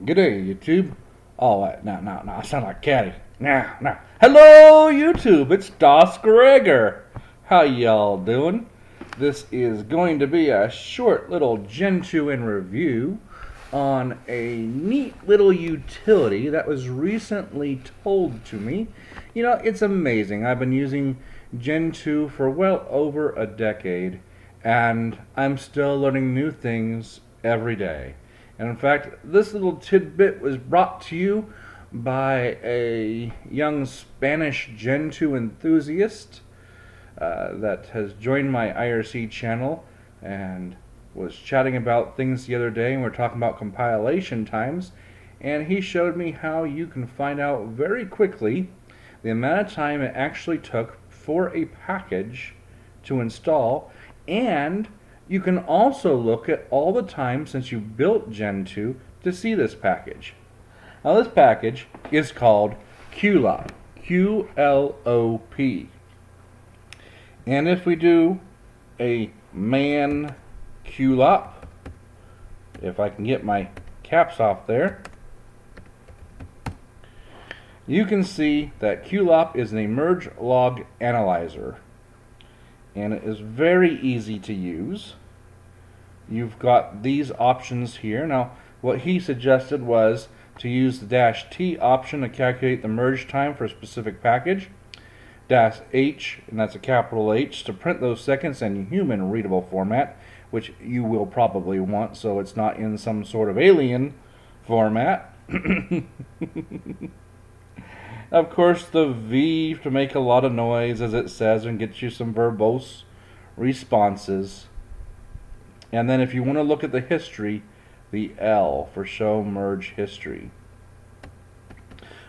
G'day, YouTube. Oh, now, I sound like Caddy. Now. Hello, YouTube. It's DasGregor. How y'all doing? This is going to be a short little Gentoo in review on a neat little utility that was recently told to me. You know, it's amazing. I've been using Gentoo for well over a decade, and I'm still learning new things every day. And in fact, this little tidbit was brought to you by a young Spanish Gentoo enthusiast that has joined my IRC channel and was chatting about things the other day, and we're talking about compilation times, and he showed me how you can find out very quickly the amount of time it actually took for a package to install, and you can also look at all the time since you built Gentoo to see this package. Now this package is called qlop, Q-L-O-P. And if we do a man qlop, if I can get my caps off there, you can see that qlop is an emerge log analyzer, and it is very easy to use. You've got these options here. Now, what he suggested was to use the -T option to calculate the merge time for a specific package, -H, and that's a capital H, to print those seconds in human readable format, which you will probably want so it's not in some sort of alien format. Of course, the V to make a lot of noise, as it says, and get you some verbose responses. And then if you want to look at the history, the L for show merge history.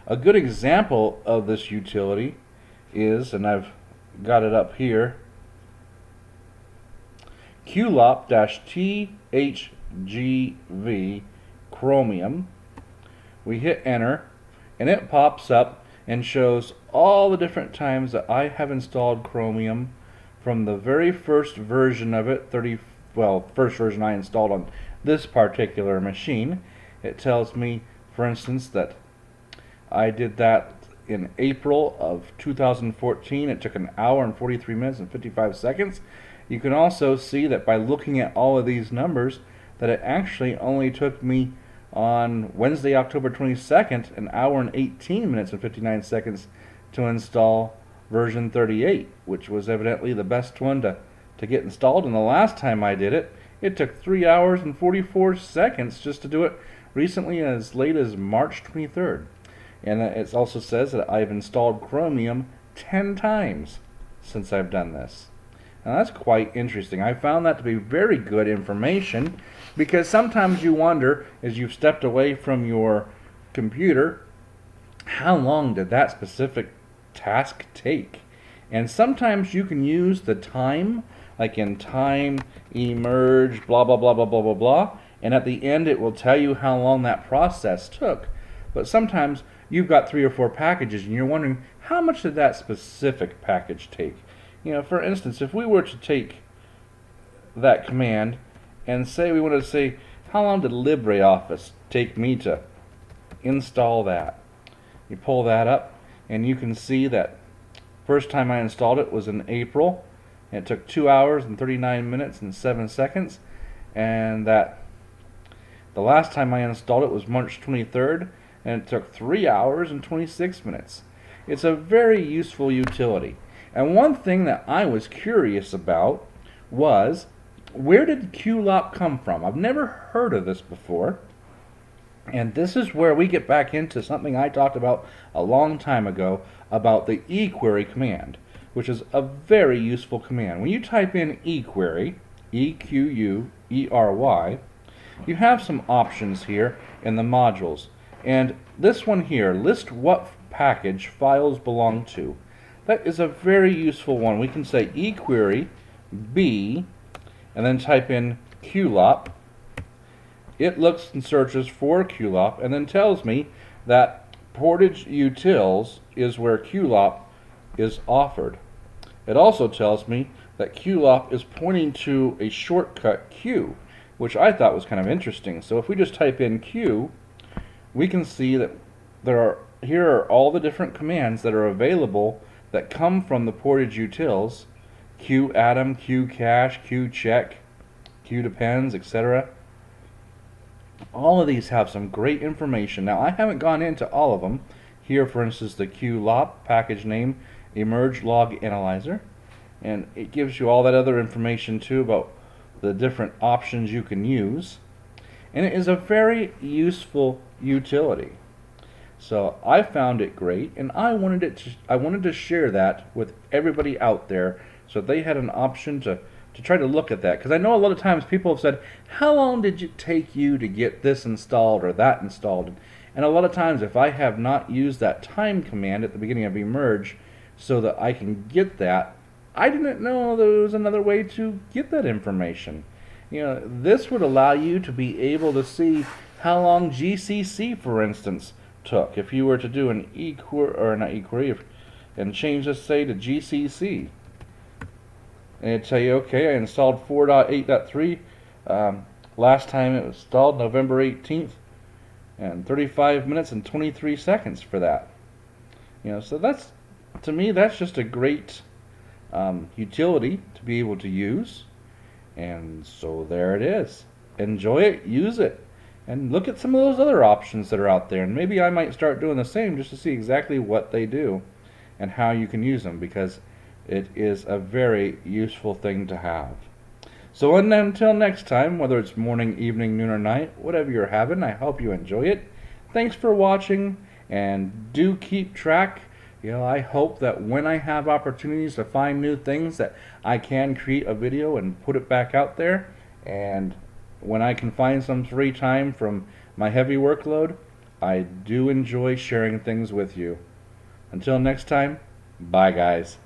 A good example of this utility is, and I've got it up here, qlop-thgv chromium. We hit enter, and it pops up and shows all the different times that I have installed Chromium from the very first version of it, first version I installed on this particular machine. It tells me, for instance, that I did that in April of 2014. It took an hour and 43 minutes and 55 seconds. You can also see that by looking at all of these numbers that it actually only took me on Wednesday, October 22nd, an hour and 18 minutes and 59 seconds to install version 38, which was evidently the best one to get installed. And the last time I did it, it took 3 hours and 44 seconds just to do it recently, as late as March 23rd. And it also says that I've installed Chromium 10 times since I've done this. Now that's quite interesting. I found that to be very good information, because sometimes you wonder, as you've stepped away from your computer, how long did that specific task take? And sometimes you can use the time, like in time emerge blah blah blah blah blah blah blah, and at the end it will tell you how long that process took. But sometimes you've got 3 or 4 packages and you're wondering, how much did that specific package take? You know, for instance, if we were to take that command and say we wanted to say, how long did LibreOffice take me to install that? You pull that up and you can see that first time I installed it was in April, and it took 2 hours and 39 minutes and 7 seconds, and that the last time I installed it was March 23rd, and it took 3 hours and 26 minutes. It's a very useful utility. And one thing that I was curious about was, where did qlop come from? I've never heard of this before. And this is where we get back into something I talked about a long time ago about the equery command, which is a very useful command. When you type in equery, E-Q-U-E-R-Y, you have some options here in the modules. And this one here, list what package files belong to. That is a very useful one. We can say equery B and then type in qlop. It looks and searches for qlop and then tells me that portage-utils is where qlop is offered. It also tells me that qlop is pointing to a shortcut Q, which I thought was kind of interesting. So if we just type in Q, we can see that here are all the different commands that are available that come from the portage-utils: qatom, qcache, qcheck, qdepends, etc. All of these have some great information. Now, I haven't gone into all of them. Here, for instance, the qlop, package name, emerge log analyzer, and it gives you all that other information too about the different options you can use. And it is a very useful utility. So I found it great, and I wanted to share that with everybody out there, so they had an option to try to look at that. Because I know a lot of times people have said, how long did it take you to get this installed or that installed? And a lot of times, if I have not used that time command at the beginning of emerge so that I can get that, I didn't know there was another way to get that information. This would allow you to be able to see how long GCC, for instance, took. If you were to do an equery and change this, say, to GCC, and it'd tell you, okay, I installed 4.8.3. Last time it was installed November 18th, and 35 minutes and 23 seconds for that. So that's, to me, that's just a great utility to be able to use. And so there it is. Enjoy it, use it, and look at some of those other options that are out there. And maybe I might start doing the same just to see exactly what they do and how you can use them, because it is a very useful thing to have. So until next time, whether it's morning, evening, noon, or night, whatever you're having, I hope you enjoy it. Thanks for watching, and do keep track. I hope that when I have opportunities to find new things, that I can create a video and put it back out there. And when I can find some free time from my heavy workload, I do enjoy sharing things with you. Until next time, bye guys.